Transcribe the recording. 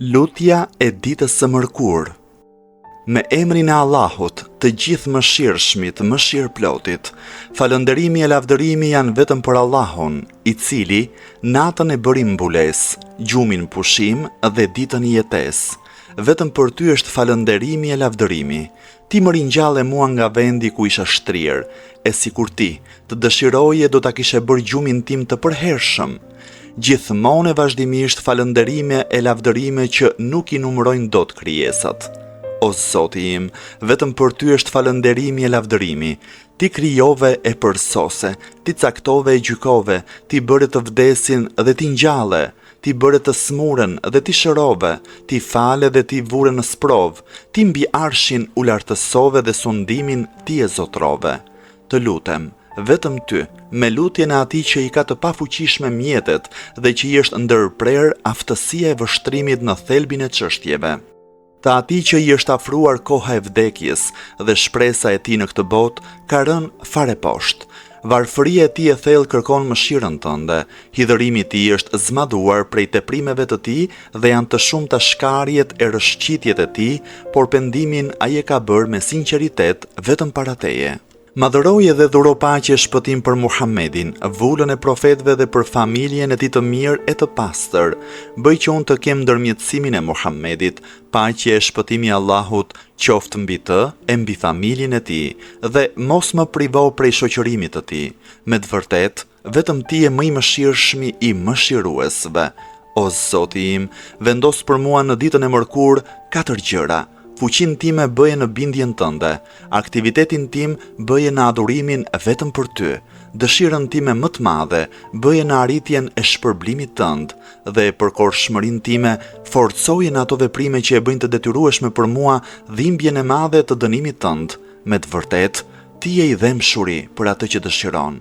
Lutja e ditës së mërkurë. Me emrin e Allahut, të gjithë mëshirshmit, mëshirëplotit, falënderimi e lavdërimi janë vetëm për Allahun, i cili natën e bëri mbulesë, gjumin pushim dhe ditën jetesë. Vetëm për ty është falënderimi e lavdërimi. Ti më ringjalle mua nga vendi ku isha shtrirë, e sikur ti të dëshiroje do ta kishe bërë gjumin tim të përhershëm. Gjithmonë e vazhdimisht falënderime e lavdërime që nuk i numërojnë dot krijesat. O Zoti im, vetëm për ty është falënderimi e lavdërimi. Ti krijove e përsose, ti caktove e gjykove, ti bëre të vdesin dhe ti ngjalle, ti bëre të smurën dhe ti shërove, ti fale dhe ti vure në sprov, ti mbi arshin u lartësove dhe sundimin ti e zotrove. Të lutem, vetëm ty, me lutjen e atij që i ka të pafuqishme mjetet dhe që i është ndërprer aftësia e vështrimit në thelbin e çështjeve. Të atij që i është afruar koha e vdekjes dhe shpresa e tij në këtë botë ka rënë fare poshtë. Varfëria e tij e thellë kërkon mëshirën tënde, hidhërimi i tij është zmadhuar prej teprimeve të tij dhe janë të shumta shkarjet e rëshqitjet e tij, por pendimin ai e ka bërë me sinqeritet vetëm para teje. Madhëroje dhe dhuro paqe e shpëtim për Muhammedin, vullën e profetëve dhe për familjen e tij të mirë e të pastër. Bëj që unë të kem ndërmjetësimin e Muhammedit, paqe e shpëtimi i Allahut qoftë mbi të e mbi familjen e tij, dhe mos më privo prej shoqërimit të tij. Me të vërtetë, vetëm ti je më i mëshirshmi i mëshiruesve. O Zoti im, vendos për mua në ditën e mërkurë 4 gjëra. Fuqinë time bëje në bindjen tënde, aktivitetin tim bëje në adhurimin vetëm për ty, dëshirën time më të madhe bëje në arritjen e shpërblimit tënd, dhe përkohshmërinë time forcoje në ato veprime që e bëjnë të detyrueshme për mua dhimbjen e madhe të dënimit tënd. Me të vërtetë, ti je i dhémshuri për atë që dëshiron.